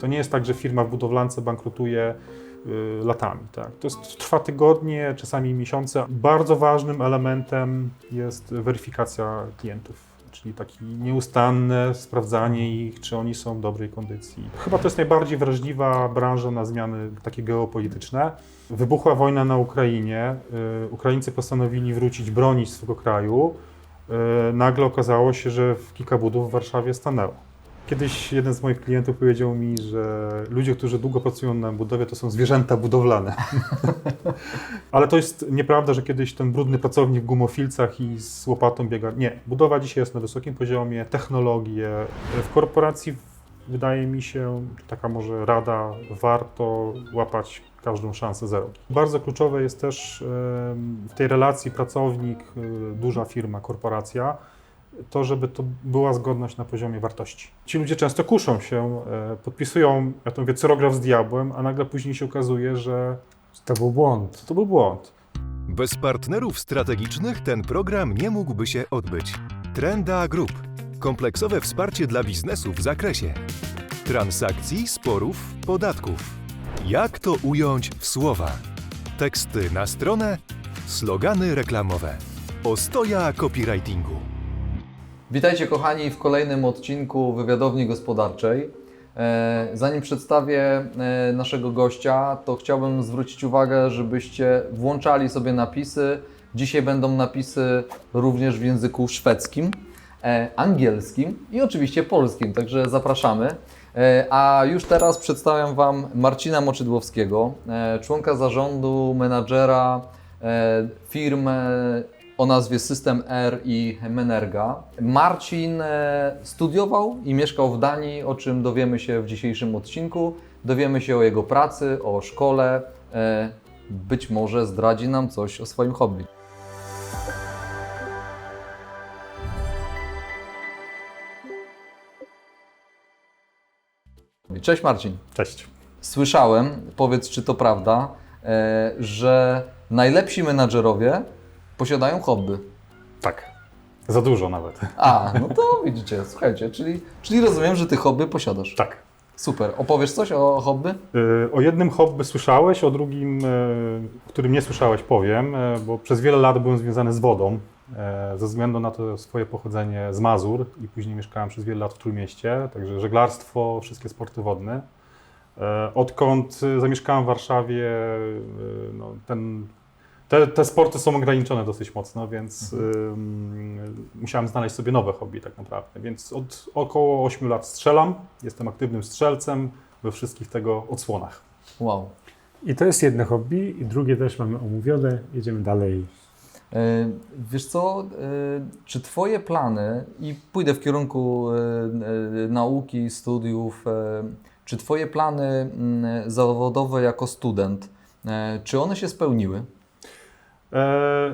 To nie jest tak, że firma w budowlance bankrutuje latami. Tak? Trwa tygodnie, czasami miesiące. Bardzo ważnym elementem jest weryfikacja klientów, czyli takie nieustanne sprawdzanie ich, czy oni są w dobrej kondycji. Chyba to jest najbardziej wrażliwa branża na zmiany takie geopolityczne. Wybuchła wojna na Ukrainie, Ukraińcy postanowili wrócić, bronić swego kraju. Nagle okazało się, że kilka budów w Warszawie stanęło. Kiedyś jeden z moich klientów powiedział mi, że ludzie, którzy długo pracują na budowie, to są zwierzęta budowlane. Ale to jest nieprawda, że kiedyś ten brudny pracownik w gumofilcach i z łopatą biega. Nie, budowa dzisiaj jest na wysokim poziomie, technologie. W korporacji wydaje mi się, taka może rada, warto łapać każdą szansę za rogi. Bardzo kluczowe jest też w tej relacji pracownik, duża firma, korporacja, to, żeby to była zgodność na poziomie wartości. Ci ludzie często kuszą się, podpisują, ja to mówię, cyrograf z diabłem, a nagle później się okazuje, że to był błąd. To był błąd. Bez partnerów strategicznych ten program nie mógłby się odbyć. Trenda Group. Kompleksowe wsparcie dla biznesu w zakresie transakcji, sporów, podatków. Jak to ująć w słowa? Teksty na stronę, slogany reklamowe. Ostoja copywritingu. Witajcie kochani w kolejnym odcinku Wywiadowni Gospodarczej. Zanim przedstawię naszego gościa, to chciałbym zwrócić uwagę, żebyście włączali sobie napisy. Dzisiaj będą napisy również w języku szwedzkim, angielskim i oczywiście polskim, także zapraszamy. A już teraz przedstawiam Wam Marcina Moczydłowskiego, członka zarządu, menadżera firmy o nazwie System R i Menerga. Marcin studiował i mieszkał w Danii, o czym dowiemy się w dzisiejszym odcinku. Dowiemy się o jego pracy, o szkole. Być może zdradzi nam coś o swoim hobby. Cześć Marcin. Cześć. Słyszałem, powiedz czy to prawda, że najlepsi menadżerowie posiadają hobby. Tak, za dużo nawet. No to widzicie, słuchajcie, czyli rozumiem, że Ty hobby posiadasz. Tak. Super. Opowiesz coś o hobby? O jednym hobby słyszałeś, o drugim, o którym nie słyszałeś, powiem, bo przez wiele lat byłem związany z wodą, ze względu na to swoje pochodzenie z Mazur i później mieszkałem przez wiele lat w Trójmieście, także żeglarstwo, wszystkie sporty wodne. Odkąd zamieszkałem w Warszawie, no, te sporty są ograniczone dosyć mocno, więc musiałem znaleźć sobie nowe hobby tak naprawdę. Więc od około 8 lat strzelam, jestem aktywnym strzelcem we wszystkich tego odsłonach. Wow. I to jest jedno hobby i drugie też mamy omówione. Jedziemy dalej. Wiesz co, czy Twoje plany, i pójdę w kierunku nauki, studiów, czy Twoje plany zawodowe jako student, czy one się spełniły?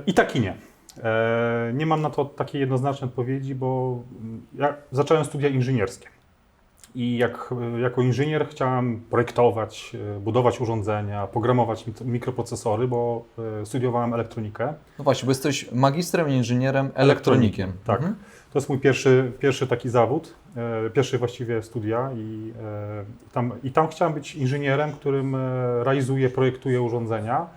I tak i nie. Nie mam na to takiej jednoznacznej odpowiedzi, bo ja zacząłem studia inżynierskie. I jako inżynier chciałem projektować, budować urządzenia, programować mikroprocesory, bo studiowałem elektronikę. No właśnie, bo jesteś magistrem i inżynierem elektronikiem. Tak. To jest mój pierwszy taki zawód, pierwsze właściwie studia i tam chciałem być inżynierem, którym realizuje, projektuje urządzenia.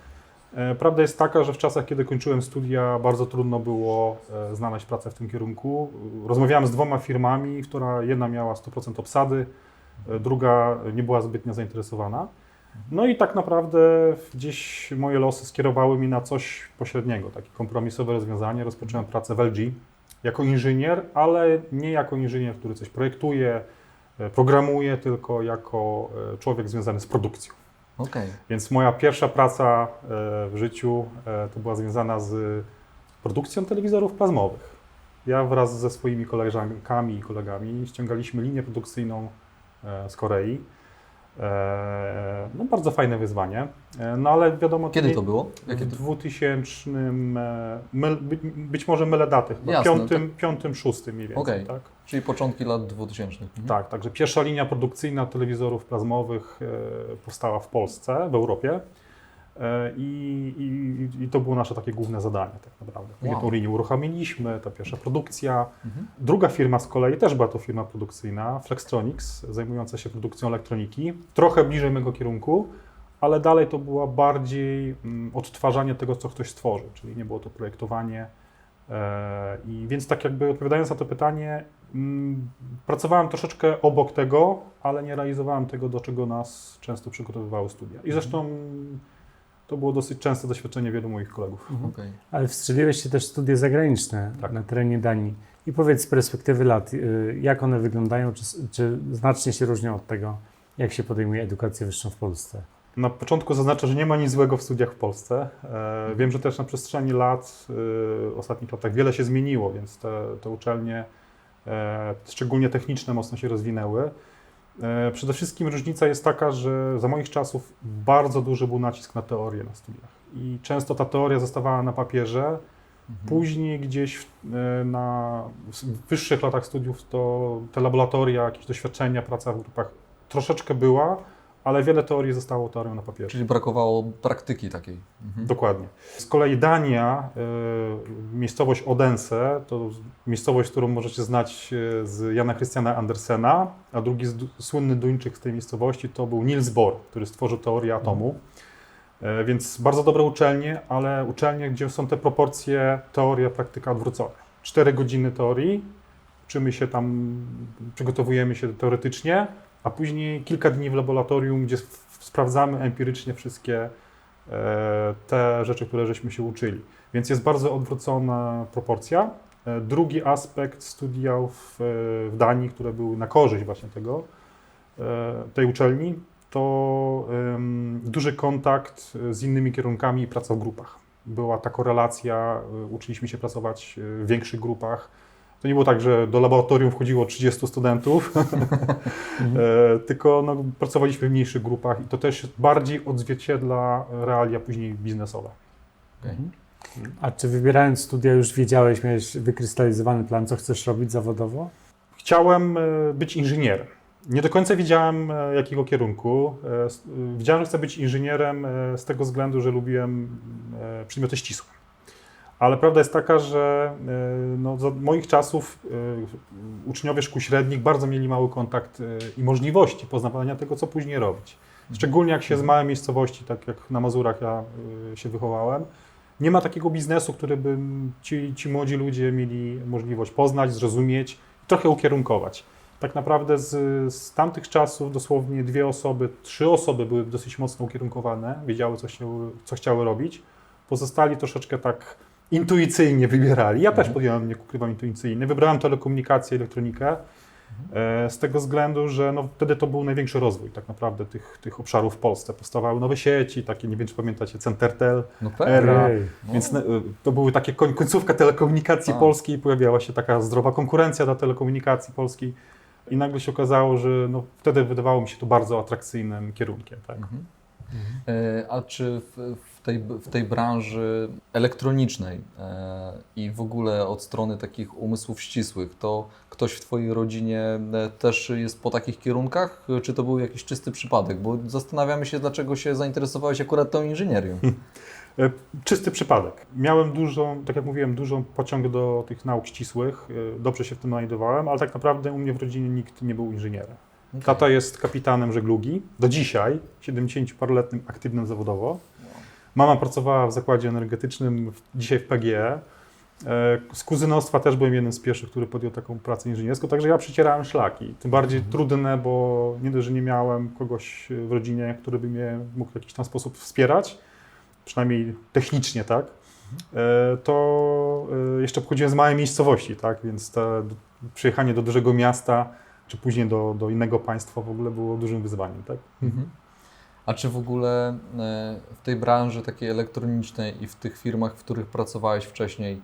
Prawda jest taka, że w czasach, kiedy kończyłem studia, bardzo trudno było znaleźć pracę w tym kierunku. Rozmawiałem z 2 firmami, która jedna miała 100% obsady, druga nie była zbytnio zainteresowana. No i tak naprawdę gdzieś moje losy skierowały mi na coś pośredniego, takie kompromisowe rozwiązanie. Rozpocząłem pracę w LG jako inżynier, ale nie jako inżynier, który coś projektuje, programuje, tylko jako człowiek związany z produkcją. Okay. Więc moja pierwsza praca w życiu to była związana z produkcją telewizorów plazmowych. Ja wraz ze swoimi koleżankami i kolegami ściągaliśmy linię produkcyjną z Korei. No bardzo fajne wyzwanie, no ale wiadomo... Kiedy to było? W 2000, być może mylę daty, chyba Jasne, piątym, szóstym mniej więcej. Okay. Tak? Czyli początki lat 2000. Tak, także pierwsza linia produkcyjna telewizorów plazmowych powstała w Polsce, w Europie. I to było nasze takie główne zadanie tak naprawdę. Później Wow. tą linię uruchomiliśmy, ta pierwsza produkcja. Druga firma z kolei, też była to firma produkcyjna, Flextronics, zajmująca się produkcją elektroniki. Trochę bliżej mego kierunku, ale dalej to było bardziej odtwarzanie tego, co ktoś stworzył, czyli nie było to projektowanie. I więc tak jakby odpowiadając na to pytanie, pracowałem troszeczkę obok tego, ale nie realizowałem tego, do czego nas często przygotowywały studia. I zresztą to było dosyć częste doświadczenie wielu moich kolegów. Okej. Ale wstrzeliłeś się też w studia zagraniczne Tak. na terenie Danii. I powiedz z perspektywy lat, jak one wyglądają, czy znacznie się różnią od tego, jak się podejmuje edukację wyższą w Polsce? Na początku zaznaczę, że nie ma nic złego w studiach w Polsce. Wiem, że też na przestrzeni lat, ostatnich latach wiele się zmieniło, więc te uczelnie, szczególnie techniczne, mocno się rozwinęły. Przede wszystkim różnica jest taka, że za moich czasów bardzo duży był nacisk na teorię na studiach. I często ta teoria zostawała na papierze. Później gdzieś na wyższych latach studiów to te laboratoria, jakieś doświadczenia, praca w grupach troszeczkę była, ale wiele teorii zostało teorią na papierze. Czyli brakowało praktyki takiej. Dokładnie. Z kolei Dania, miejscowość Odense, to miejscowość, którą możecie znać z Jana Christiana Andersena, a drugi słynny Duńczyk z tej miejscowości to był Niels Bohr, który stworzył teorię atomu. Więc bardzo dobre uczelnie, ale uczelnie, gdzie są te proporcje teoria, praktyka odwrócone. 4 godziny teorii, uczymy się tam, przygotowujemy się teoretycznie, a później kilka dni w laboratorium, gdzie sprawdzamy empirycznie wszystkie te rzeczy, które żeśmy się uczyli. Więc jest bardzo odwrócona proporcja. Drugi aspekt studiów w Danii, które były na korzyść właśnie tej uczelni, to duży kontakt z innymi kierunkami i praca w grupach. Była ta korelacja, uczyliśmy się pracować w większych grupach. To nie było tak, że do laboratorium wchodziło 30 studentów, tylko pracowaliśmy w mniejszych grupach i to też bardziej odzwierciedla realia później biznesowe. Okay. A czy wybierając studia już wiedziałeś, miałeś wykrystalizowany plan, co chcesz robić zawodowo? Chciałem być inżynierem. Nie do końca wiedziałem, jakiego kierunku. Wiedziałem, że chcę być inżynierem z tego względu, że lubiłem przedmioty ścisłe. Ale prawda jest taka, że za moich czasów uczniowie szkół średnich bardzo mieli mały kontakt i możliwości poznawania tego, co później robić. Szczególnie jak się z małej miejscowości, tak jak na Mazurach ja się wychowałem, nie ma takiego biznesu, który by ci młodzi ludzie mieli możliwość poznać, zrozumieć, trochę ukierunkować. Tak naprawdę z tamtych czasów dosłownie 2 osoby, 3 osoby były dosyć mocno ukierunkowane, wiedziały, co chciały robić. Pozostali troszeczkę tak intuicyjnie wybierali. Ja też podjąłem, nie ukrywam, intuicyjnie. Wybrałem telekomunikację, elektronikę z tego względu, że wtedy to był największy rozwój tak naprawdę tych obszarów w Polsce. Powstawały nowe sieci, takie, nie wiem czy pamiętacie, Centertel, Era, Ojej. więc to były takie końcówka telekomunikacji polskiej, pojawiała się taka zdrowa konkurencja dla telekomunikacji polskiej i nagle się okazało, że wtedy wydawało mi się to bardzo atrakcyjnym kierunkiem. Tak? A czy w tej branży elektronicznej i w ogóle od strony takich umysłów ścisłych, to ktoś w Twojej rodzinie też jest po takich kierunkach, czy to był jakiś czysty przypadek? Bo zastanawiamy się, dlaczego się zainteresowałeś akurat tą inżynierią. Czysty przypadek. Miałem tak jak mówiłem, dużą pociąg do tych nauk ścisłych, dobrze się w tym znajdowałem, ale tak naprawdę u mnie w rodzinie nikt nie był inżynierem. Okay. Tata jest kapitanem żeglugi, do dzisiaj, 70-paroletnim, aktywnym zawodowo. Mama pracowała w zakładzie energetycznym, dzisiaj w PGE. Z kuzynostwa też byłem jednym z pierwszych, który podjął taką pracę inżynierską, także ja przecierałem szlaki. Tym bardziej trudne, bo nie dość, że nie miałem kogoś w rodzinie, który by mnie mógł w jakiś tam sposób wspierać, przynajmniej technicznie, tak, to jeszcze pochodziłem z małej miejscowości, tak, więc przyjechanie do dużego miasta, czy później do innego państwa w ogóle było dużym wyzwaniem, tak. A czy w ogóle w tej branży takiej elektronicznej i w tych firmach, w których pracowałeś wcześniej,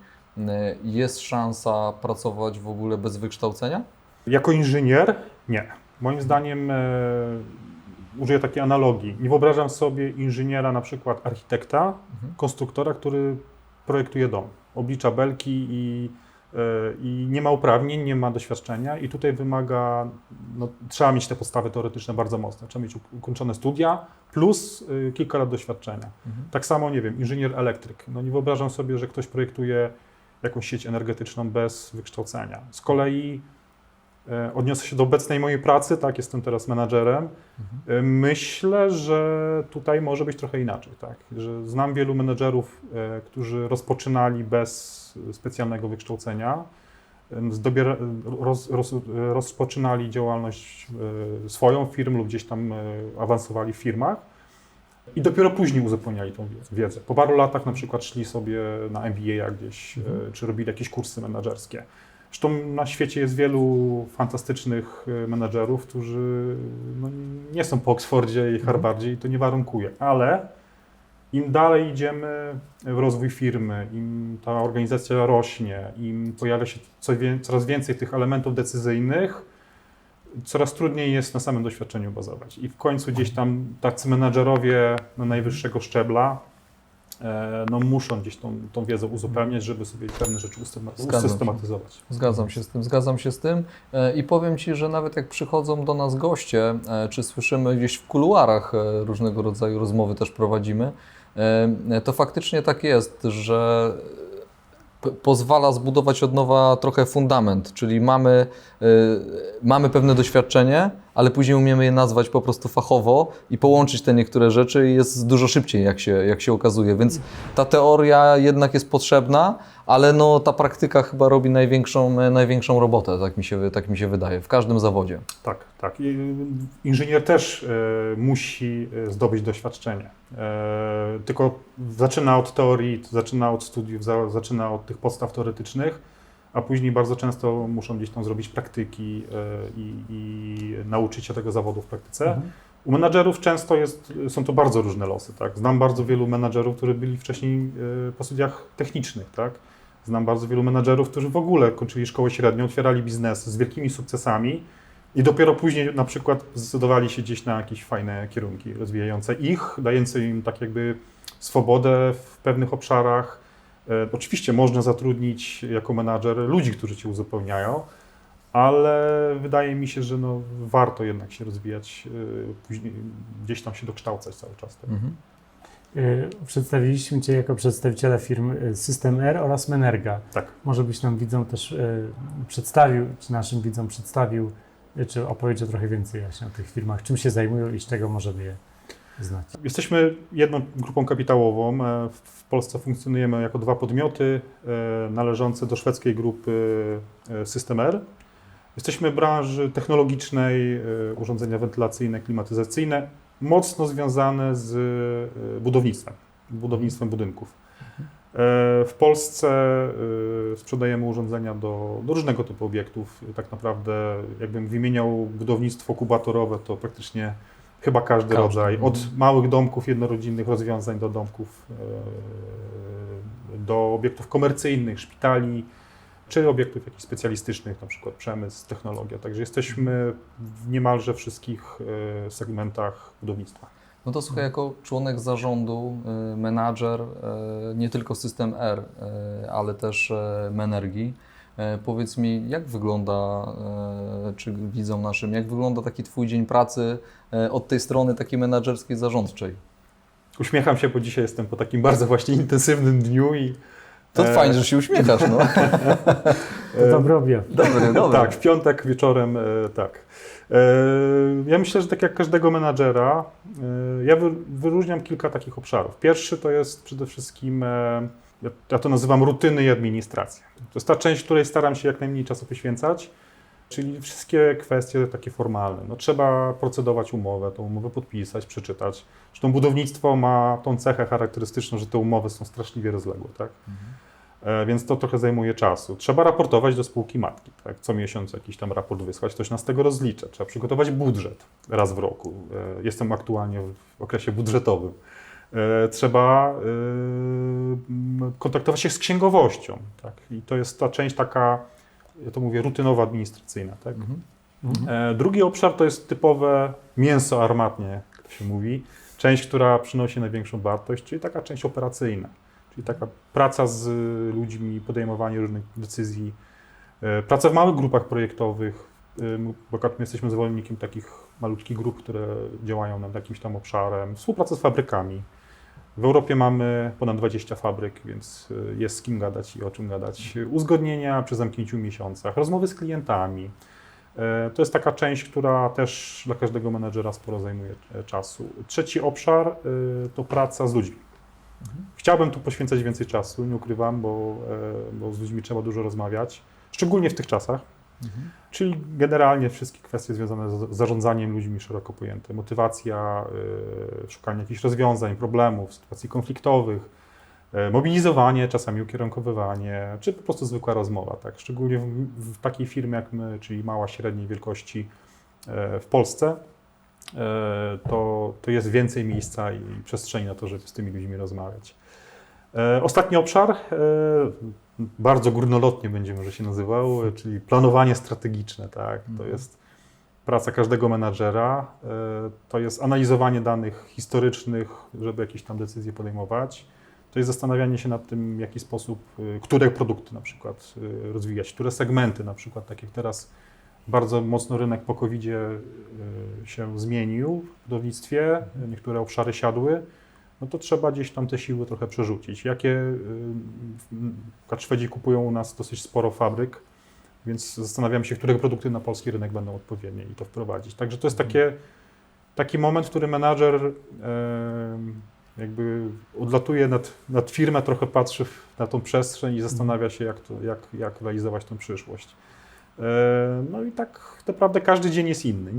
jest szansa pracować w ogóle bez wykształcenia? Jako inżynier? Nie. Moim zdaniem użyję takiej analogii. Nie wyobrażam sobie inżyniera, na przykład architekta, konstruktora, który projektuje dom, oblicza belki i i nie ma uprawnień, nie ma doświadczenia i tutaj wymaga, no, trzeba mieć te podstawy teoretyczne bardzo mocne, trzeba mieć ukończone studia plus kilka lat doświadczenia. Tak samo, nie wiem, inżynier elektryk. No nie wyobrażam sobie, że ktoś projektuje jakąś sieć energetyczną bez wykształcenia. Z kolei odniosę się do obecnej mojej pracy, tak, jestem teraz menadżerem. Myślę, że tutaj może być trochę inaczej, tak, że znam wielu menedżerów, którzy rozpoczynali bez specjalnego wykształcenia, rozpoczynali działalność swoją firm lub gdzieś tam awansowali w firmach i dopiero później uzupełniali tą wiedzę. Po paru latach na przykład szli sobie na MBA gdzieś, czy robili jakieś kursy menedżerskie. Zresztą na świecie jest wielu fantastycznych menedżerów, którzy no, nie są po Oksfordzie i Harvardzie i to nie warunkuje, ale im dalej idziemy w rozwój firmy, im ta organizacja rośnie, im pojawia się coraz więcej tych elementów decyzyjnych, coraz trudniej jest na samym doświadczeniu bazować. I w końcu gdzieś tam tacy menedżerowie na najwyższego szczebla no, muszą gdzieś tą wiedzę uzupełniać, żeby sobie pewne rzeczy usystematyzować. Zgadzam się z tym i powiem Ci, że nawet jak przychodzą do nas goście, czy słyszymy gdzieś w kuluarach różnego rodzaju rozmowy też prowadzimy, to faktycznie tak jest, że pozwala zbudować od nowa trochę fundament, czyli mamy pewne doświadczenie, ale później umiemy je nazwać po prostu fachowo i połączyć te niektóre rzeczy i jest dużo szybciej, jak się okazuje. Więc ta teoria jednak jest potrzebna, ale no, ta praktyka chyba robi największą robotę, tak mi się wydaje, w każdym zawodzie. Tak, tak. I inżynier też musi zdobyć doświadczenie. Tylko zaczyna od teorii, zaczyna od studiów, zaczyna od tych podstaw teoretycznych, a później bardzo często muszą gdzieś tam zrobić praktyki i nauczyć się tego zawodu w praktyce. U menadżerów często są to bardzo różne losy. Tak? Znam bardzo wielu menadżerów, którzy byli wcześniej po studiach technicznych. Tak? Znam bardzo wielu menadżerów, którzy w ogóle kończyli szkołę średnią, otwierali biznes z wielkimi sukcesami i dopiero później na przykład zdecydowali się gdzieś na jakieś fajne kierunki rozwijające ich, dające im tak jakby swobodę w pewnych obszarach. Oczywiście można zatrudnić jako menadżer ludzi, którzy cię uzupełniają, ale wydaje mi się, że no, warto jednak się rozwijać, później gdzieś tam się dokształcać cały czas. Tak? Przedstawiliśmy Cię jako przedstawiciela firm System R oraz Menerga. Tak. Może byś nam widzom też przedstawił, czy naszym widzom przedstawił, czy opowiedział trochę więcej właśnie o tych firmach, czym się zajmują i z czego możemy je znać. Jesteśmy jedną grupą kapitałową. W Polsce funkcjonujemy jako dwa podmioty należące do szwedzkiej grupy System R. Jesteśmy w branży technologicznej, urządzenia wentylacyjne, klimatyzacyjne, mocno związane z budownictwem budynków. W Polsce sprzedajemy urządzenia do różnego typu obiektów. Tak naprawdę, jakbym wymieniał budownictwo kubatorowe, to praktycznie chyba każdy rodzaj. Od małych domków jednorodzinnych, rozwiązań do domków, do obiektów komercyjnych, szpitali, czy obiektów jakichś specjalistycznych, na przykład przemysł, technologia. Także jesteśmy w niemalże wszystkich segmentach budownictwa. No to słuchaj, jako członek zarządu, menadżer, nie tylko System R, ale też Menergi, powiedz mi, jak wygląda, czy widzom naszym, jak wygląda taki Twój dzień pracy od tej strony takiej menadżerskiej, zarządczej? Uśmiecham się, bo dzisiaj jestem po takim bardzo właśnie intensywnym dniu i to fajnie, że się uśmiechasz, no. To dobry objaw. Dobry. Tak, w piątek wieczorem, tak. Ja myślę, że tak jak każdego menadżera, ja wyróżniam kilka takich obszarów. Pierwszy to jest przede wszystkim, ja to nazywam rutyny i administracja. To jest ta część, której staram się jak najmniej czasu poświęcać, czyli wszystkie kwestie takie formalne. No, trzeba procedować umowę, tą umowę podpisać, przeczytać. Zresztą budownictwo ma tą cechę charakterystyczną, że te umowy są straszliwie rozległe, tak? Więc to trochę zajmuje czasu. Trzeba raportować do spółki matki, tak? Co miesiąc jakiś tam raport wysłać, ktoś nas z tego rozlicza. Trzeba przygotować budżet raz w roku. Jestem aktualnie w okresie budżetowym. Trzeba kontaktować się z księgowością, tak? I to jest ta część taka, ja to mówię, rutynowa, administracyjna, tak? Drugi obszar to jest typowe mięso armatnie, jak to się mówi. Część, która przynosi największą wartość, czyli taka część operacyjna. Czyli taka praca z ludźmi, podejmowanie różnych decyzji, praca w małych grupach projektowych, bo akurat my jesteśmy zwolennikiem takich malutkich grup, które działają nad jakimś tam obszarem, współpraca z fabrykami. W Europie mamy ponad 20 fabryk, więc jest z kim gadać i o czym gadać. Uzgodnienia przy zamknięciu miesiącach, rozmowy z klientami. To jest taka część, która też dla każdego menedżera sporo zajmuje czasu. Trzeci obszar to praca z ludźmi. Chciałbym tu poświęcać więcej czasu, nie ukrywam, bo z ludźmi trzeba dużo rozmawiać, szczególnie w tych czasach. Czyli generalnie wszystkie kwestie związane z zarządzaniem ludźmi szeroko pojęte. Motywacja, szukanie jakichś rozwiązań, problemów, sytuacji konfliktowych, mobilizowanie, czasami ukierunkowywanie, czy po prostu zwykła rozmowa. Tak? Szczególnie w takiej firmie jak my, czyli mała, średniej wielkości w Polsce, to jest więcej miejsca i przestrzeni na to, żeby z tymi ludźmi rozmawiać. Ostatni obszar, bardzo górnolotnie będzie może się nazywał, czyli planowanie strategiczne. Tak? To jest praca każdego menadżera, to jest analizowanie danych historycznych, żeby jakieś tam decyzje podejmować. To jest zastanawianie się nad tym, w jaki sposób, które produkty na przykład rozwijać, które segmenty na przykład, tak jak teraz bardzo mocno rynek po COVID-zie się zmienił w budownictwie, niektóre obszary siadły, no to trzeba gdzieś tam te siły trochę przerzucić. Szwedzi kupują u nas dosyć sporo fabryk, więc zastanawiam się, które produkty na polski rynek będą odpowiednie i to wprowadzić. Także to jest taki moment, w którym menadżer jakby odlatuje nad firmę, trochę patrzy na tą przestrzeń i zastanawia się, jak realizować tą przyszłość. No i tak naprawdę każdy dzień jest inny,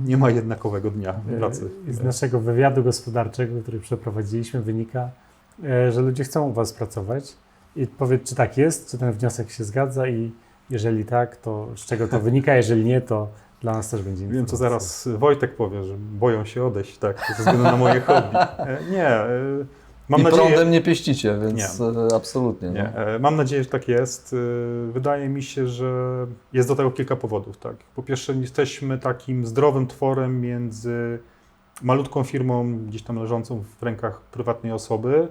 nie ma jednakowego dnia pracy. Z naszego wywiadu gospodarczego, który przeprowadziliśmy, wynika, że ludzie chcą u Was pracować. I powiedz, czy tak jest, czy ten wniosek się zgadza i jeżeli tak, to z czego to wynika, jeżeli nie, to dla nas też będzie Wiem, co zaraz Wojtek powie, że boją się odejść, tak, ze względu na moje hobby. Nie, mam nadzieję... prądem nie pieścicie, więc nie. absolutnie. Nie. Mam nadzieję, że tak jest. Wydaje mi się, że jest do tego kilka powodów. Tak. Po pierwsze, jesteśmy takim zdrowym tworem między malutką firmą, gdzieś tam leżącą w rękach prywatnej osoby,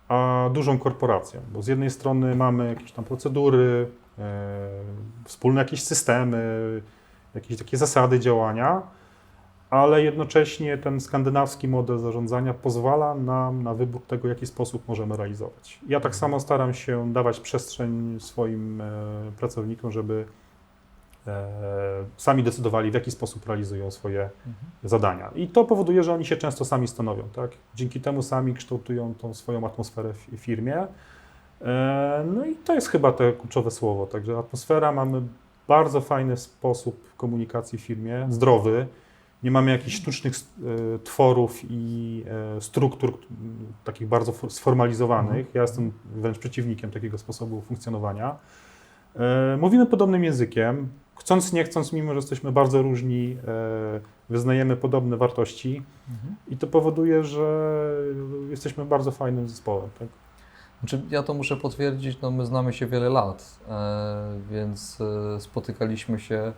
a dużą korporacją. Bo z jednej strony mamy jakieś tam procedury, wspólne jakieś systemy, jakieś takie zasady działania, ale jednocześnie ten skandynawski model zarządzania pozwala nam na wybór tego, w jaki sposób możemy realizować. Ja tak samo staram się dawać przestrzeń swoim pracownikom, żeby sami decydowali, w jaki sposób realizują swoje zadania. I to powoduje, że oni się często sami stanowią. Tak? Dzięki temu sami kształtują tą swoją atmosferę w firmie. No i to jest chyba to kluczowe słowo. Także atmosfera, mamy bardzo fajny sposób komunikacji w firmie, zdrowy. Nie mamy jakichś sztucznych tworów i struktur takich bardzo sformalizowanych. Ja jestem wręcz przeciwnikiem takiego sposobu funkcjonowania. Mówimy podobnym językiem. Chcąc, nie chcąc, mimo że jesteśmy bardzo różni, wyznajemy podobne wartości i to powoduje, że jesteśmy bardzo fajnym zespołem. Tak? Znaczy, ja to muszę potwierdzić, no my znamy się wiele lat, więc spotykaliśmy się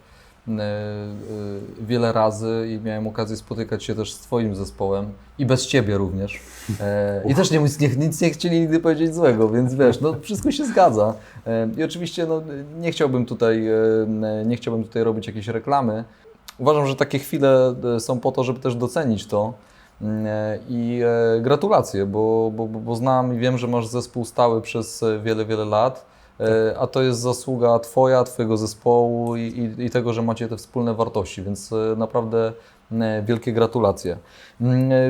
wiele razy i miałem okazję spotykać się też z Twoim zespołem i bez Ciebie również. I też nic nie chcieli nigdy powiedzieć złego, więc wiesz, no wszystko się zgadza. I oczywiście no, nie chciałbym tutaj robić jakiejś reklamy. Uważam, że takie chwile są po to, żeby też docenić to. I gratulacje, bo znam i wiem, że masz zespół stały przez wiele, wiele lat, a to jest zasługa Twoja, Twojego zespołu i tego, że macie te wspólne wartości, więc naprawdę wielkie gratulacje.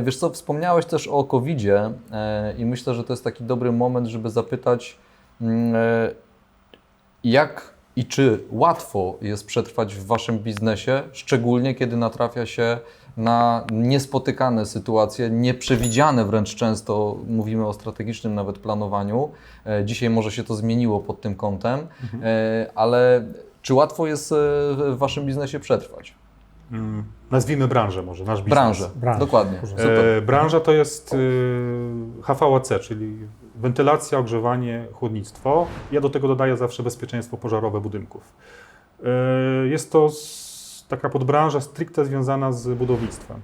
Wiesz co, wspomniałeś też o COVID-zie i myślę, że to jest taki dobry moment, żeby zapytać, jak i czy łatwo jest przetrwać w Waszym biznesie, szczególnie kiedy natrafia się na niespotykane sytuacje, nieprzewidziane wręcz często, mówimy o strategicznym nawet planowaniu. Dzisiaj może się to zmieniło pod tym kątem, ale czy łatwo jest w Waszym biznesie przetrwać? Nazwijmy branżę może, nasz biznes. Branżę, dokładnie. Branża to jest HVAC, czyli wentylacja, ogrzewanie, chłodnictwo. Ja do tego dodaję zawsze bezpieczeństwo pożarowe budynków. Jest to taka podbranża stricte związana z budownictwem,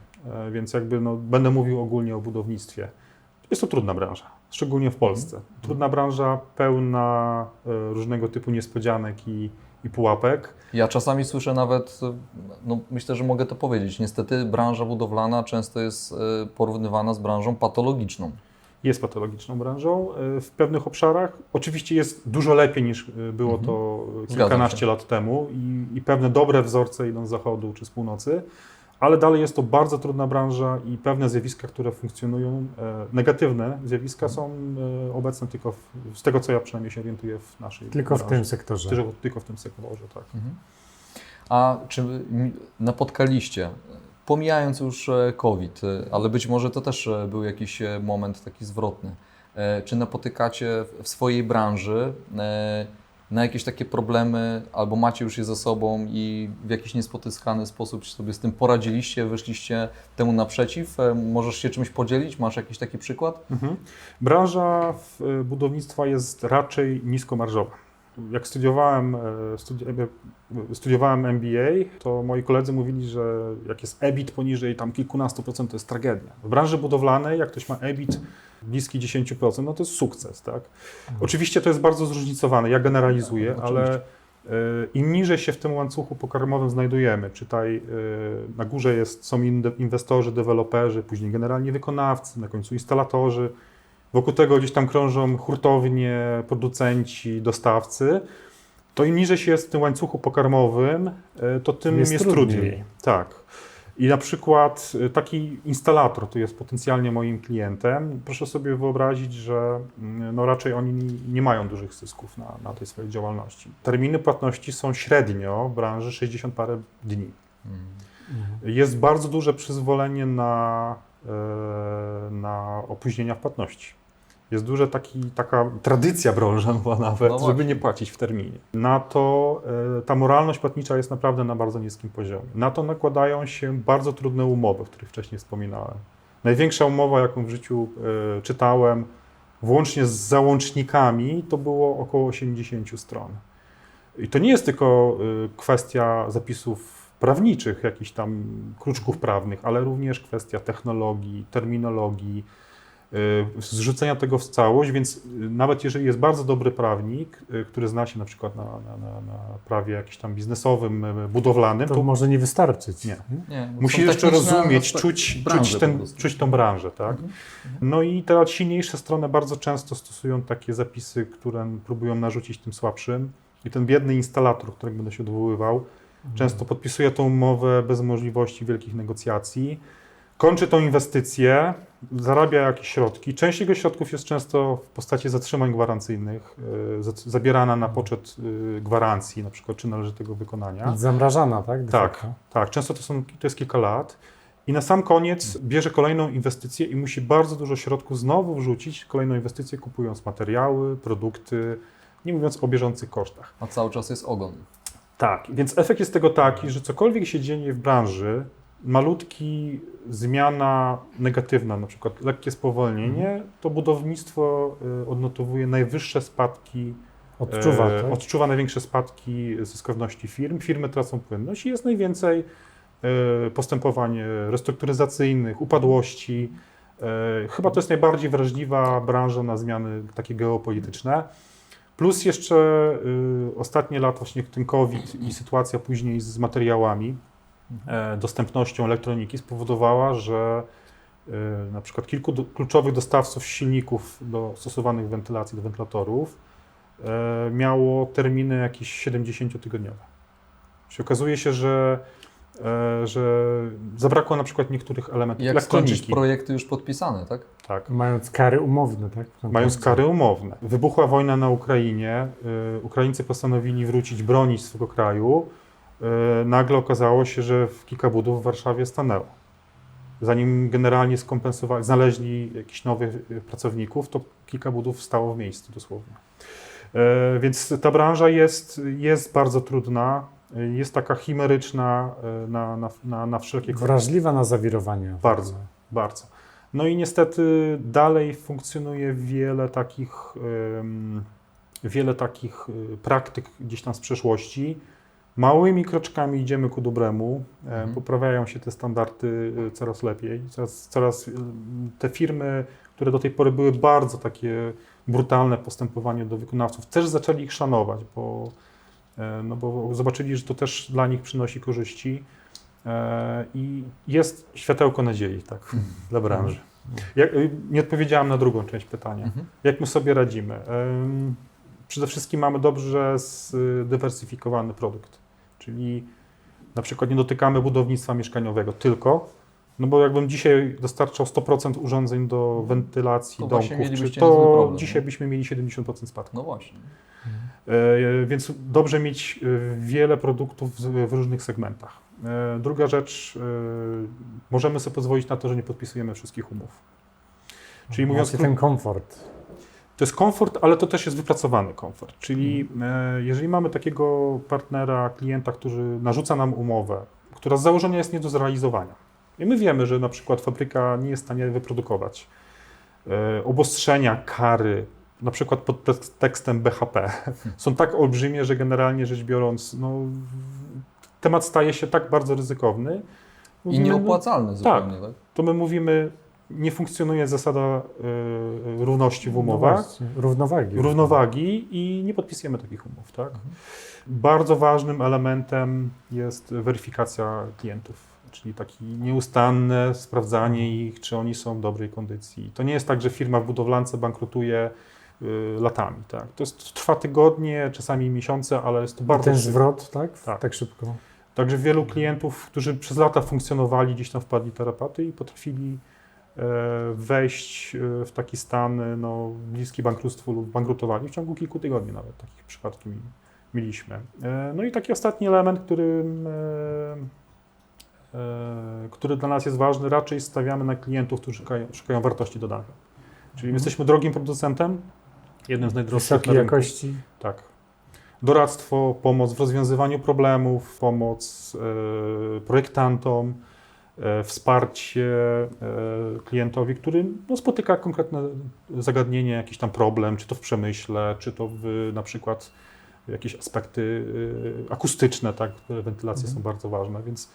więc jakby no, będę mówił ogólnie o budownictwie. Jest to trudna branża. szczególnie w Polsce. Trudna branża, pełna różnego typu niespodzianek i pułapek. Ja czasami słyszę nawet, no myślę, że mogę to powiedzieć, niestety branża budowlana często jest porównywana z branżą patologiczną. Jest patologiczną branżą w pewnych obszarach. Oczywiście jest dużo lepiej niż było to kilkanaście lat temu i pewne dobre wzorce idą z zachodu czy z północy, ale dalej jest to bardzo trudna branża i pewne zjawiska, które funkcjonują, negatywne zjawiska są obecne tylko z tego, co ja przynajmniej się orientuję w naszej Tylko branży. w tym sektorze. Tylko w tym sektorze, tak. A czy napotkaliście, pomijając już COVID, ale być może to też był jakiś moment taki zwrotny, czy napotykacie w swojej branży na jakieś takie problemy, albo macie już je za sobą i w jakiś niespotykany sposób sobie z tym poradziliście, wyszliście temu naprzeciw? Możesz się czymś podzielić? Masz jakiś taki przykład? Branża budownictwa jest raczej niskomarżowa. Jak studiowałem MBA, to moi koledzy mówili, że jak jest EBIT poniżej tam kilkunastu procent, to jest tragedia. W branży budowlanej, jak ktoś ma EBIT bliski 10%, no to jest sukces, tak? Oczywiście to jest bardzo zróżnicowane, ja generalizuję, ale im niżej się w tym łańcuchu pokarmowym znajdujemy, czytaj na górze są inwestorzy, deweloperzy, później generalnie wykonawcy, na końcu instalatorzy, wokół tego gdzieś tam krążą hurtownie, producenci, dostawcy, to im niżej się jest w tym łańcuchu pokarmowym, to tym jest trudniej. Tak. I na przykład taki instalator, który jest potencjalnie moim klientem, proszę sobie wyobrazić, że no raczej oni nie mają dużych zysków na tej swojej działalności. Terminy płatności są średnio w branży 60 parę dni. Jest bardzo duże przyzwolenie na opóźnienia w płatności. Jest duża taka tradycja branżowa nawet, żeby nie płacić w terminie. Na to ta moralność płatnicza jest naprawdę na bardzo niskim poziomie. Na to nakładają się bardzo trudne umowy, o których wcześniej wspominałem. Największa umowa, jaką w życiu czytałem, włącznie z załącznikami, to było około 80 stron. I to nie jest tylko kwestia zapisów prawniczych, jakichś tam kruczków prawnych, ale również kwestia technologii, terminologii, zrzucenia tego w całość, więc nawet jeżeli jest bardzo dobry prawnik, który zna się na przykład na prawie jakimś tam biznesowym, budowlanym, to może nie wystarczyć. Nie. Bo Musi są jeszcze techniczne rozumieć, branże czuć tą branżę, tak? No i te silniejsze strony bardzo często stosują takie zapisy, które próbują narzucić tym słabszym. I ten biedny instalator, którego będę się odwoływał, często podpisuje tą umowę bez możliwości wielkich negocjacji. Kończy tą inwestycję, zarabia jakieś środki. Część jego środków jest często w postaci zatrzymań gwarancyjnych, zabierana na poczet gwarancji, na przykład czy należytego wykonania. Zamrażana, tak? Tak. Często to jest kilka lat. I na sam koniec bierze kolejną inwestycję i musi bardzo dużo środków znowu wrzucić, kolejną inwestycję, kupując materiały, produkty, nie mówiąc o bieżących kosztach. A cały czas jest ogon. Tak, więc efekt jest tego taki, że cokolwiek się dzieje w branży, malutki zmiana negatywna, na przykład lekkie spowolnienie, to budownictwo odnotowuje najwyższe spadki, odczuwa największe spadki zyskowności firm. Firmy tracą płynność i jest najwięcej postępowań restrukturyzacyjnych, upadłości. Chyba to jest najbardziej wrażliwa branża na zmiany takie geopolityczne. Plus jeszcze ostatnie lata, właśnie ten COVID i sytuacja później z materiałami, dostępnością elektroniki spowodowała, że na przykład kilku kluczowych dostawców silników stosowanych w wentylacji, do wentylatorów miało terminy jakieś 70-tygodniowe. Czyli okazuje się, że zabrakło na przykład niektórych elementów Jak elektroniki. skończyć projekty już podpisane, tak? Tak. Mając kary umowne, tak? Mając kary umowne. Wybuchła wojna na Ukrainie, Ukraińcy postanowili wrócić, bronić swego kraju. Nagle okazało się, że kilka budów w Warszawie stanęło. Zanim generalnie znaleźli jakichś nowych pracowników, to kilka budów stało w miejscu dosłownie. Więc ta branża jest bardzo trudna, jest taka chimeryczna na wszelkie... Wrażliwa na zawirowania. Bardzo. No i niestety dalej funkcjonuje wiele takich praktyk gdzieś tam z przeszłości. Małymi kroczkami idziemy ku dobremu, poprawiają się te standardy coraz lepiej. Coraz te firmy, które do tej pory były bardzo takie brutalne w postępowaniu do wykonawców, też zaczęli ich szanować, bo zobaczyli, że to też dla nich przynosi korzyści i jest światełko nadziei, tak, dla branży. Nie odpowiedziałem na drugą część pytania. Jak my sobie radzimy? Przede wszystkim mamy dobrze zdywersyfikowany produkt, czyli na przykład nie dotykamy budownictwa mieszkaniowego tylko, no bo jakbym dzisiaj dostarczał 100% urządzeń do wentylacji To właśnie domków, mielibyście niezły problem, dzisiaj nie? byśmy mieli 70% spadku. No właśnie. Więc dobrze mieć wiele produktów w różnych segmentach. Druga rzecz, możemy sobie pozwolić na to, że nie podpisujemy wszystkich umów. Czyli mówiąc, ten komfort. to jest komfort, ale to też jest wypracowany komfort. Czyli jeżeli mamy takiego partnera, klienta, który narzuca nam umowę, która z założenia jest nie do zrealizowania i my wiemy, że na przykład fabryka nie jest w stanie wyprodukować, obostrzenia, kary, na przykład pod tekstem BHP są tak olbrzymie, że generalnie rzecz biorąc, temat staje się tak bardzo ryzykowny. I nieopłacalny zupełnie, tak? To my mówimy, nie funkcjonuje zasada równości w umowach, równowagi i nie podpisujemy takich umów. Tak? Bardzo ważnym elementem jest weryfikacja klientów, czyli takie nieustanne sprawdzanie ich, czy oni są w dobrej kondycji. To nie jest tak, że firma w budowlance bankrutuje latami. Tak? Trwa tygodnie, czasami miesiące, ale jest to bardzo ten szybko. zwrot, tak? Tak. Tak szybko. Także wielu klientów, którzy przez lata funkcjonowali, gdzieś tam wpadli tarapaty i potrafili wejść w taki stan bliski bankructwu lub bankrutowali w ciągu kilku tygodni nawet. Takich przypadki mieliśmy. No i taki ostatni element, który dla nas jest ważny, raczej stawiamy na klientów, którzy szukają wartości dodanej. Czyli my jesteśmy drogim producentem, jednym z najdroższych Wysokiej na rynku. jakości. Tak. Doradztwo, pomoc w rozwiązywaniu problemów, pomoc projektantom, wsparcie klientowi, który spotyka konkretne zagadnienie, jakiś tam problem, czy to w przemyśle, czy to na przykład jakieś aspekty akustyczne, tak, wentylacje są bardzo ważne, więc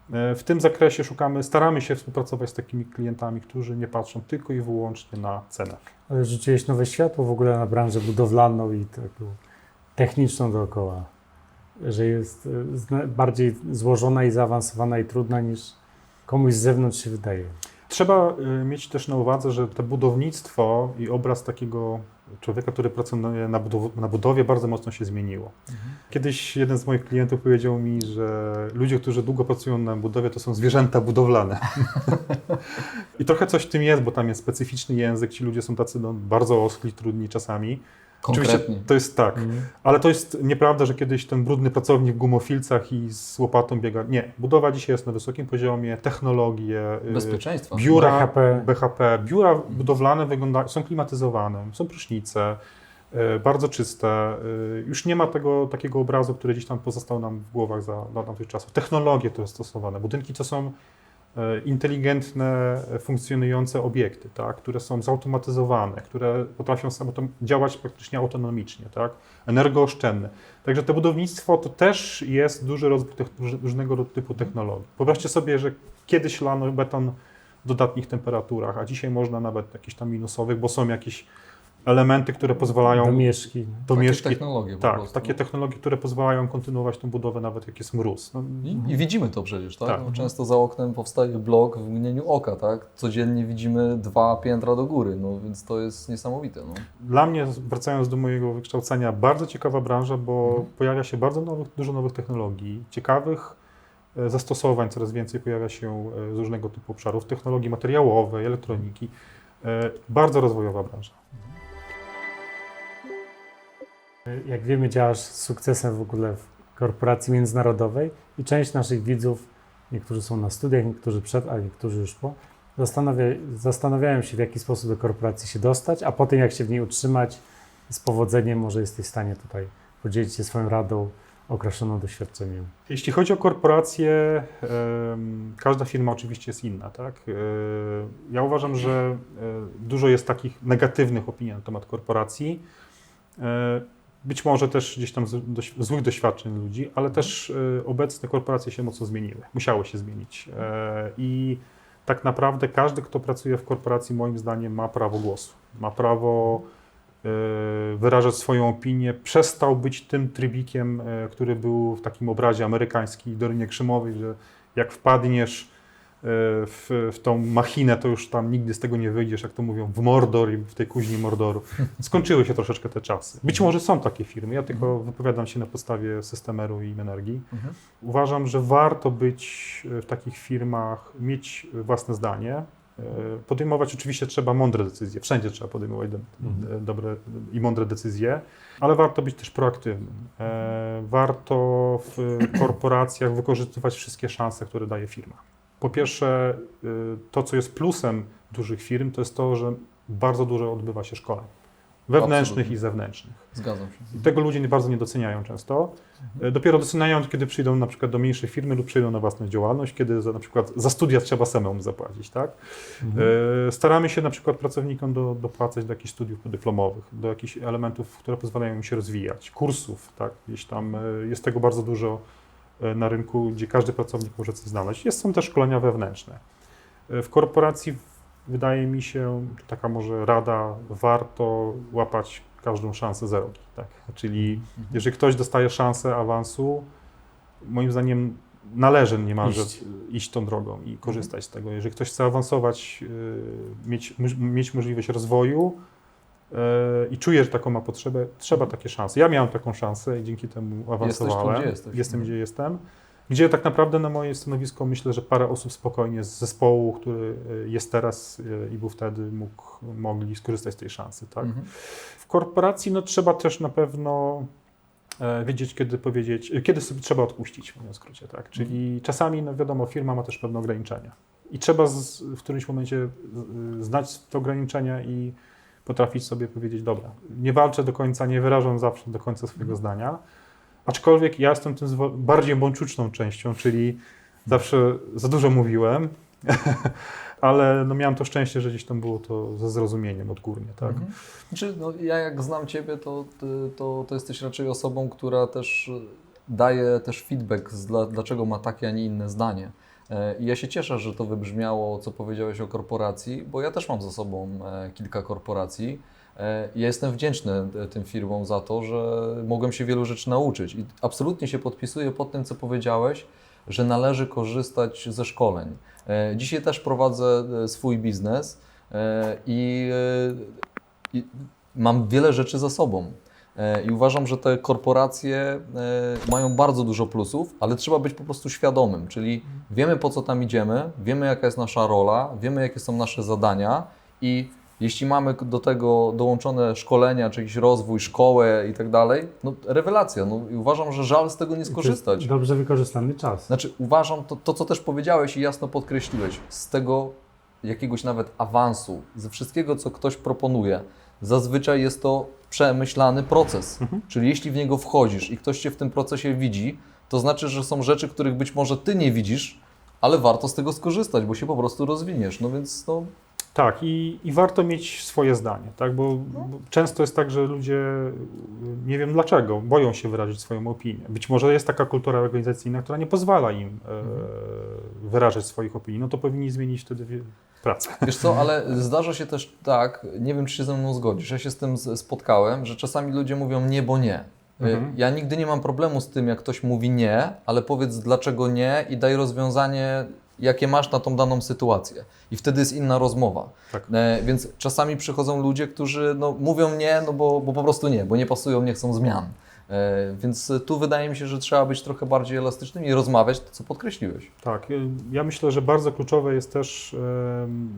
w tym zakresie staramy się współpracować z takimi klientami, którzy nie patrzą tylko i wyłącznie na cenę. Ale rzuciłeś nowe światło w ogóle na branżę budowlaną i taką techniczną dookoła, że jest bardziej złożona i zaawansowana i trudna niż komuś z zewnątrz się wydaje. Trzeba mieć też na uwadze, że to budownictwo i obraz takiego człowieka, który pracuje na budowie, bardzo mocno się zmieniło. Kiedyś jeden z moich klientów powiedział mi, że ludzie, którzy długo pracują na budowie, to są zwierzęta budowlane. I trochę coś w tym jest, bo tam jest specyficzny język, ci ludzie są tacy bardzo oschli, trudni czasami. Konkretnie. Oczywiście to jest tak, ale to jest nieprawda, że kiedyś ten brudny pracownik w gumofilcach i z łopatą biega. Nie, budowa dzisiaj jest na wysokim poziomie, technologie, Bezpieczeństwa. biura, BHP, biura budowlane są klimatyzowane, są prysznice, bardzo czyste. Już nie ma takiego obrazu, który gdzieś tam pozostał nam w głowach za tamtych czasów. Technologie to jest stosowane, budynki to są inteligentne, funkcjonujące obiekty, tak, które są zautomatyzowane, które potrafią działać praktycznie autonomicznie, tak, energooszczędne. Także to budownictwo to też jest duży rozwój różnego typu technologii. Wyobraźcie sobie, że kiedyś lano beton w dodatnich temperaturach, a dzisiaj można nawet jakichś tam minusowych, bo są jakieś elementy, które pozwalają... Domieszki. Takie technologie po tak, prostu. takie technologie, które pozwalają kontynuować tą budowę nawet jak jest mróz. I widzimy to przecież, tak? Tak. No, często za oknem powstaje blok w mgnieniu oka, tak? Codziennie widzimy 2 piętra do góry, więc to jest niesamowite. Dla mnie, wracając do mojego wykształcenia, bardzo ciekawa branża, bo pojawia się dużo nowych technologii, ciekawych zastosowań, coraz więcej pojawia się z różnego typu obszarów, technologii materiałowej, elektroniki. Bardzo rozwojowa branża. Jak wiemy, działasz z sukcesem w ogóle w korporacji międzynarodowej i część naszych widzów, niektórzy są na studiach, niektórzy przed, a niektórzy już po, zastanawiają się, w jaki sposób do korporacji się dostać, a potem jak się w niej utrzymać z powodzeniem, może jesteś w stanie tutaj podzielić się swoją radą określoną doświadczeniem. Jeśli chodzi o korporacje, każda firma oczywiście jest inna, tak? Ja uważam, że dużo jest takich negatywnych opinii na temat korporacji. Być może też gdzieś tam złych doświadczeń ludzi, ale też obecne korporacje się mocno zmieniły, musiały się zmienić. I tak naprawdę każdy, kto pracuje w korporacji, moim zdaniem ma prawo głosu. Ma prawo wyrażać swoją opinię. Przestał być tym trybikiem, który był w takim obrazie amerykańskim, Dolinie Krzemowej, że jak wpadniesz w tą machinę, to już tam nigdy z tego nie wyjdziesz, jak to mówią, w Mordor i w tej kuźni Mordoru. Skończyły się troszeczkę te czasy. Być może są takie firmy, ja tylko wypowiadam się na podstawie Systemeru i Energii. Uważam, że warto być w takich firmach, mieć własne zdanie. Podejmować oczywiście trzeba mądre decyzje, wszędzie trzeba podejmować dobre i mądre decyzje, ale warto być też proaktywnym. Warto w korporacjach wykorzystywać wszystkie szanse, które daje firma. Po pierwsze, to co jest plusem dużych firm, to jest to, że bardzo dużo odbywa się szkoleń. Wewnętrznych Absolutnie. i zewnętrznych. Zgadzam się. I tego ludzie bardzo nie doceniają często. Dopiero doceniają, kiedy przyjdą na przykład do mniejszej firmy lub przyjdą na własną działalność, kiedy na przykład za studia trzeba samemu zapłacić, tak? Staramy się na przykład pracownikom dopłacać do jakichś studiów podyplomowych, do jakichś elementów, które pozwalają im się rozwijać, kursów, tak? Gdzieś tam jest tego bardzo dużo na rynku, gdzie każdy pracownik może coś znaleźć. Są też szkolenia wewnętrzne. W korporacji wydaje mi się, taka może rada, warto łapać każdą szansę za rogi. Tak? Czyli jeżeli ktoś dostaje szansę awansu, moim zdaniem należy niemalże iść tą drogą i korzystać z tego. Jeżeli ktoś chce awansować, mieć możliwość rozwoju i czuje, że taką ma potrzebę, trzeba takie szanse. Ja miałem taką szansę i dzięki temu awansowałem. Jestem, gdzie jestem. Gdzie tak naprawdę na moje stanowisko myślę, że parę osób spokojnie z zespołu, który jest teraz i był wtedy, mogli skorzystać z tej szansy. Tak? W korporacji trzeba też na pewno wiedzieć, kiedy powiedzieć, kiedy sobie trzeba odpuścić, mówiąc w skrócie. Tak? Czyli czasami, wiadomo, firma ma też pewne ograniczenia. I trzeba w którymś momencie znać te ograniczenia i potrafić sobie powiedzieć, dobra, nie walczę do końca, nie wyrażam zawsze do końca swojego zdania. Aczkolwiek ja jestem tym bardziej bączuczną częścią, czyli zawsze za dużo mówiłem, ale miałem to szczęście, że gdzieś tam było to ze zrozumieniem odgórnie. Tak? Znaczy, ja jak znam Ciebie, to jesteś raczej osobą, która też daje też feedback, dlaczego ma takie, a nie inne zdanie. I ja się cieszę, że to wybrzmiało, co powiedziałeś o korporacji, bo ja też mam za sobą kilka korporacji. Ja jestem wdzięczny tym firmom za to, że mogłem się wielu rzeczy nauczyć i absolutnie się podpisuję pod tym, co powiedziałeś, że należy korzystać ze szkoleń. Dzisiaj też prowadzę swój biznes i mam wiele rzeczy za sobą. I uważam, że te korporacje mają bardzo dużo plusów, ale trzeba być po prostu świadomym, czyli wiemy, po co tam idziemy, wiemy, jaka jest nasza rola, wiemy, jakie są nasze zadania i jeśli mamy do tego dołączone szkolenia, czy jakiś rozwój, szkołę i tak dalej, rewelacja. I uważam, że żal z tego nie skorzystać. Dobrze wykorzystany czas. Znaczy uważam, to co też powiedziałeś i jasno podkreśliłeś, z tego jakiegoś nawet awansu, ze wszystkiego, co ktoś proponuje, zazwyczaj jest to przemyślany proces. Czyli jeśli w niego wchodzisz i ktoś Cię w tym procesie widzi, to znaczy, że są rzeczy, których być może Ty nie widzisz, ale warto z tego skorzystać, bo się po prostu rozwiniesz. Tak, i warto mieć swoje zdanie, tak? Bo często jest tak, że ludzie, nie wiem dlaczego, boją się wyrazić swoją opinię. Być może jest taka kultura organizacyjna, która nie pozwala im wyrażać swoich opinii, to powinni zmienić wtedy pracę. Wiesz co, ale zdarza się też tak, nie wiem, czy się ze mną zgodzisz, ja się z tym spotkałem, że czasami ludzie mówią nie, bo nie. Ja nigdy nie mam problemu z tym, jak ktoś mówi nie, ale powiedz dlaczego nie i daj rozwiązanie, jakie masz na tą daną sytuację. I wtedy jest inna rozmowa. Tak. Więc czasami przychodzą ludzie, którzy mówią nie, bo po prostu nie, bo nie pasują, nie chcą zmian. Więc tu wydaje mi się, że trzeba być trochę bardziej elastycznym i rozmawiać to, co podkreśliłeś. Tak, ja myślę, że bardzo kluczowe jest też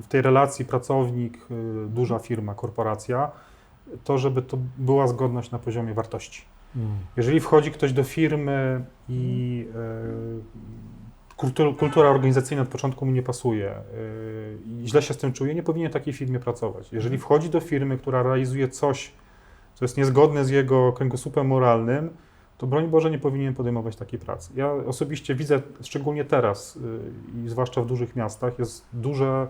w tej relacji pracownik, duża firma, korporacja, to, żeby to była zgodność na poziomie wartości. Jeżeli wchodzi ktoś do firmy i kultura organizacyjna od początku mu nie pasuje i źle się z tym czuje, nie powinien w takiej firmie pracować. Jeżeli wchodzi do firmy, która realizuje coś, co jest niezgodne z jego kręgosłupem moralnym, to broń Boże nie powinien podejmować takiej pracy. Ja osobiście widzę, szczególnie teraz i zwłaszcza w dużych miastach, jest duża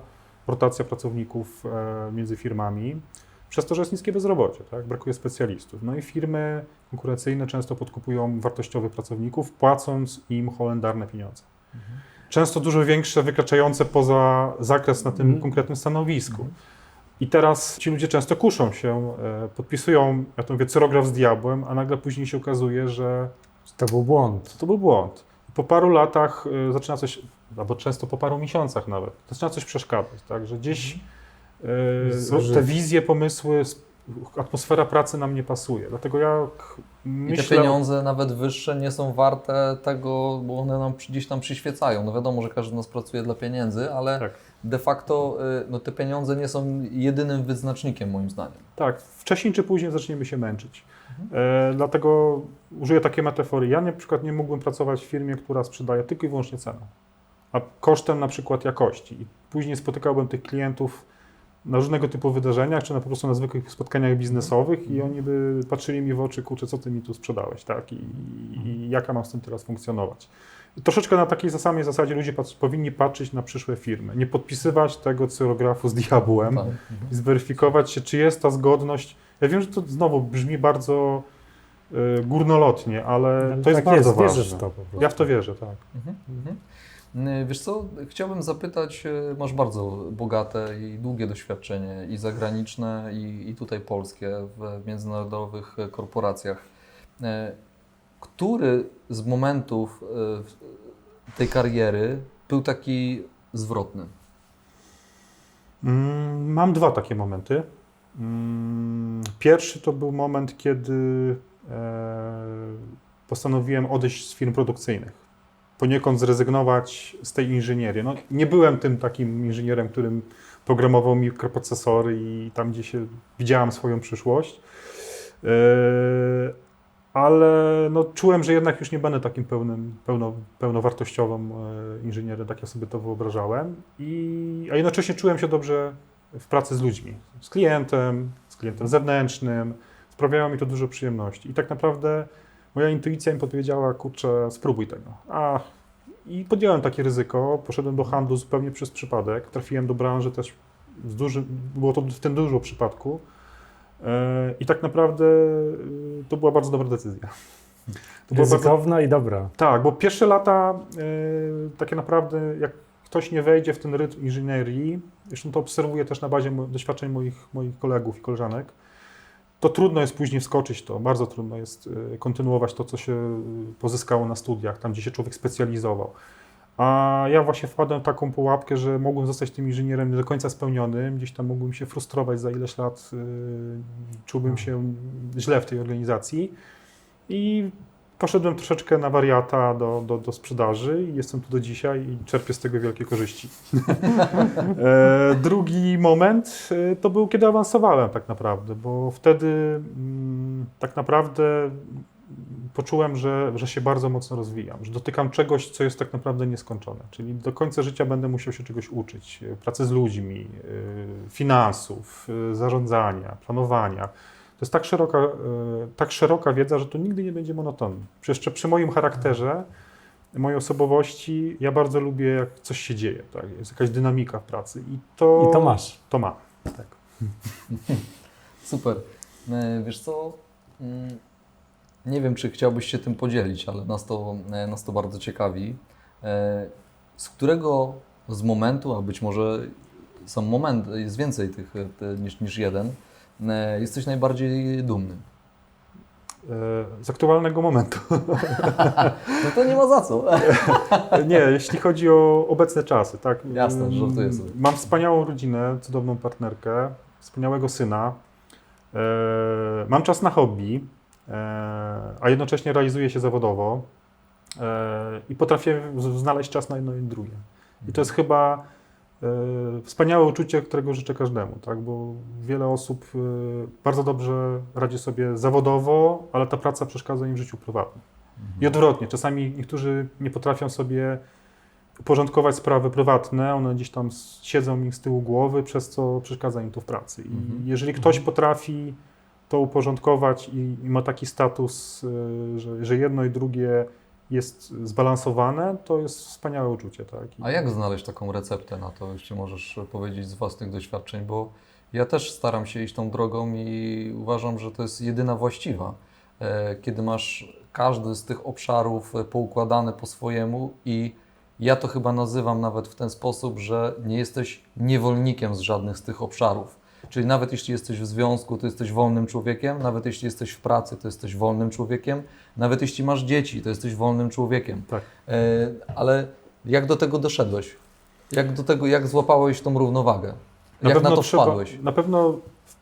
rotacja pracowników między firmami, przez to, że jest niskie bezrobocie, tak? Brakuje specjalistów. I firmy konkurencyjne często podkupują wartościowych pracowników, płacąc im holendarne pieniądze. często dużo większe, wykraczające poza zakres na tym konkretnym stanowisku. I teraz ci ludzie często kuszą się, podpisują, ja to mówię, cyrograf z diabłem, a nagle później się okazuje, że To był błąd. to był błąd. Po paru latach zaczyna coś, albo często po paru miesiącach nawet, zaczyna coś przeszkadzać, tak? Że gdzieś te wizje, pomysły, atmosfera pracy nam nie pasuje. Dlatego ja I myślę... te pieniądze nawet wyższe nie są warte tego, bo one nam gdzieś tam przyświecają. No wiadomo, że każdy z nas pracuje dla pieniędzy, ale Tak. de facto no, te pieniądze nie są jedynym wyznacznikiem moim zdaniem. Tak, wcześniej czy później zaczniemy się męczyć. Dlatego użyję takiej metafory. Ja na przykład nie mógłbym pracować w firmie, która sprzedaje tylko i wyłącznie cenę, a kosztem na przykład jakości. I później spotykałbym tych klientów na różnego typu wydarzeniach, czy po prostu na zwykłych spotkaniach biznesowych i oni by patrzyli mi w oczy, kurczę, co ty mi tu sprzedałeś, tak? I jak ja mam z tym teraz funkcjonować. I troszeczkę na takiej samej zasadzie ludzie powinni patrzeć na przyszłe firmy. Nie podpisywać tego cyrografu z diabłem Tak. i zweryfikować się, czy jest ta zgodność. Ja wiem, że to znowu brzmi bardzo górnolotnie, ale to jest tak bardzo jest, ważne. wierzysz w to po prostu. Ja w to wierzę, tak. Wiesz co, chciałbym zapytać, masz bardzo bogate i długie doświadczenie i zagraniczne, i tutaj polskie w międzynarodowych korporacjach. Który z momentów tej kariery był taki zwrotny? Mam dwa takie momenty. Pierwszy to był moment, kiedy postanowiłem odejść z firm produkcyjnych. Poniekąd zrezygnować z tej inżynierii. No, nie byłem tym takim inżynierem, którym programował mikroprocesory i tam, gdzie się widziałam swoją przyszłość. Ale no, czułem, że jednak już nie będę takim pełnowartościowym inżynierem, tak ja sobie to wyobrażałem. A jednocześnie czułem się dobrze w pracy z ludźmi, z klientem zewnętrznym. Sprawiało mi to dużo przyjemności. I tak naprawdę moja intuicja mi podpowiedziała, kurczę, spróbuj tego. I podjąłem takie ryzyko, poszedłem do handlu zupełnie przez przypadek. Trafiłem do branży też, było to w tym dużo przypadku. I tak naprawdę to była bardzo dobra decyzja. To była Ryzykowna i dobra. Tak, bo pierwsze lata takie naprawdę, jak ktoś nie wejdzie w ten rytm inżynierii, zresztą to obserwuję też na bazie doświadczeń moich kolegów i koleżanek, to trudno jest później wskoczyć to, bardzo trudno jest kontynuować to, co się pozyskało na studiach, tam gdzie się człowiek specjalizował. A ja właśnie wpadłem w taką pułapkę, że mogłem zostać tym inżynierem nie do końca spełnionym, gdzieś tam mógłbym się frustrować za ileś lat, czułbym się źle w tej organizacji i poszedłem troszeczkę na wariata do sprzedaży i jestem tu do dzisiaj i czerpię z tego wielkie korzyści. Drugi moment to był, kiedy awansowałem tak naprawdę, bo wtedy tak naprawdę poczułem, że się bardzo mocno rozwijam, że dotykam czegoś, co jest tak naprawdę nieskończone, czyli do końca życia będę musiał się czegoś uczyć, pracy z ludźmi, finansów, zarządzania, planowania. To jest tak szeroka wiedza, że to nigdy nie będzie monotonne. Jeszcze przy moim charakterze, mojej osobowości, ja bardzo lubię, jak coś się dzieje, tak? Jest jakaś dynamika w pracy. I to masz. To mam, tak. Super. Wiesz co, nie wiem, czy chciałbyś się tym podzielić, ale nas to bardzo ciekawi. Z którego z momentu, a być może sam moment, jest więcej tych niż jeden, jesteś najbardziej dumny? Z aktualnego momentu. No to nie ma za co. Nie, jeśli chodzi o obecne czasy, tak. Jasne, żartuję sobie. Mam wspaniałą rodzinę, cudowną partnerkę, wspaniałego syna. Mam czas na hobby, a jednocześnie realizuję się zawodowo i potrafię znaleźć czas na jedno i drugie. I to jest chyba wspaniałe uczucie, którego życzę każdemu, tak? Bo wiele osób bardzo dobrze radzi sobie zawodowo, ale ta praca przeszkadza im w życiu prywatnym. I odwrotnie, czasami niektórzy nie potrafią sobie uporządkować sprawy prywatne, one gdzieś tam siedzą im z tyłu głowy, przez co przeszkadza im to w pracy. I jeżeli ktoś potrafi to uporządkować i ma taki status, że jedno i drugie jest zbalansowane, to jest wspaniałe uczucie. Tak? A jak znaleźć taką receptę na to, jeśli możesz powiedzieć z własnych doświadczeń, bo ja też staram się iść tą drogą i uważam, że to jest jedyna właściwa. Kiedy masz każdy z tych obszarów poukładany po swojemu i Ja to chyba nazywam nawet w ten sposób, że nie jesteś niewolnikiem z żadnych z tych obszarów. Czyli nawet jeśli jesteś w związku, to jesteś wolnym człowiekiem, nawet jeśli jesteś w pracy, to jesteś wolnym człowiekiem, nawet jeśli masz dzieci, to jesteś wolnym człowiekiem. Tak. Ale jak do tego doszedłeś? Jak złapałeś tą równowagę? Jak na to wpadłeś? Na pewno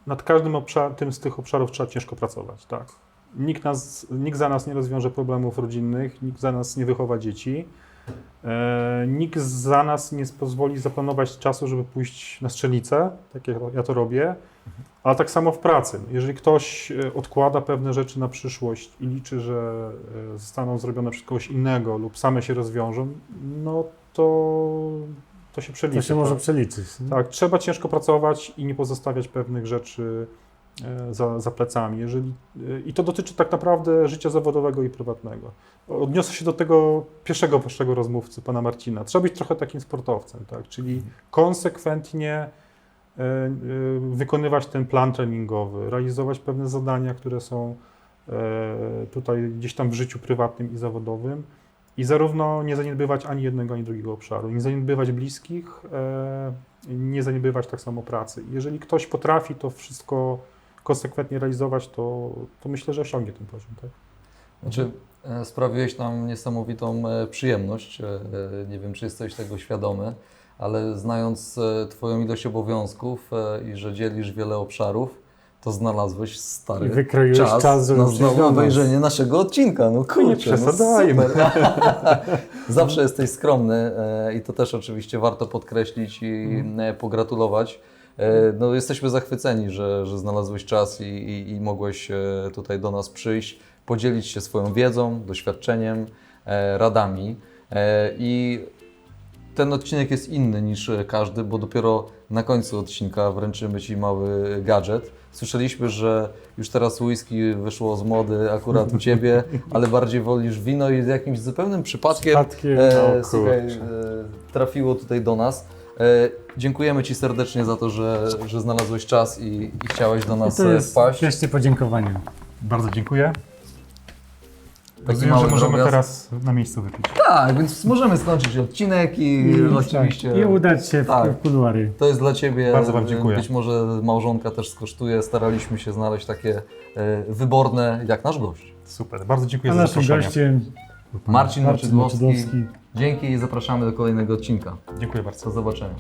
nad każdym z tych obszarów trzeba ciężko pracować, tak. Nikt za nas nie rozwiąże problemów rodzinnych, nikt za nas nie wychowa dzieci, nikt za nas nie pozwoli zaplanować czasu, żeby pójść na strzelnicę, tak jak ja to robię, ale tak samo w pracy. Jeżeli ktoś odkłada pewne rzeczy na przyszłość i liczy, że zostaną zrobione przez kogoś innego lub same się rozwiążą, no to się przeliczy. To się może przeliczyć. Nie? Tak, trzeba ciężko pracować i nie pozostawiać pewnych rzeczy za plecami. I to dotyczy tak naprawdę życia zawodowego i prywatnego. Odniosę się do tego pierwszego waszego rozmówcy, pana Marcina. Trzeba być trochę takim sportowcem, tak? Czyli konsekwentnie wykonywać ten plan treningowy, realizować pewne zadania, które są tutaj gdzieś tam w życiu prywatnym i zawodowym. I zarówno nie zaniedbywać ani jednego, ani drugiego obszaru. Nie zaniedbywać bliskich, nie zaniedbywać tak samo pracy. Jeżeli ktoś potrafi to wszystko konsekwentnie realizować, to myślę, że osiągnie ten poziom. Tak? Znaczy, sprawiłeś nam niesamowitą przyjemność. Nie wiem, czy jesteś tego świadomy, ale znając Twoją ilość obowiązków i że dzielisz wiele obszarów, to znalazłeś stary I wykroiłeś czas, żeby na przyjść do znowu nas. obejrzenie naszego odcinka. No kurczę, nie przesadzajmy. super. Zawsze jesteś skromny i to też oczywiście warto podkreślić i pogratulować. No, jesteśmy zachwyceni, że znalazłeś czas i mogłeś tutaj do nas przyjść, podzielić się swoją wiedzą, doświadczeniem, radami. I ten odcinek jest inny niż każdy, bo dopiero na końcu odcinka wręczymy Ci mały gadżet. Słyszeliśmy, że już teraz whisky wyszło z mody akurat u Ciebie, ale bardziej wolisz wino i z jakimś zupełnym przypadkiem słuchaj, trafiło tutaj do nas. Dziękujemy Ci serdecznie za to, że znalazłeś czas i chciałeś do nas To jest wpaść. wreszcie podziękowanie. Bardzo dziękuję. Taki Rozumiem, mały że możemy drobiazg. teraz na miejscu wypić. Tak, więc możemy skończyć odcinek i oczywiście... I udać się Tak. w kuluary. To jest dla Ciebie, Bardzo Wam dziękuję. Być może małżonka też skosztuje. Staraliśmy się znaleźć takie wyborne, jak nasz gość. Super, bardzo A dziękuję za naszym zaproszenie. gościem Marcin Marcin Moczydłowski. Moczydłowski. Dzięki i zapraszamy do kolejnego odcinka. Dziękuję bardzo. Do zobaczenia.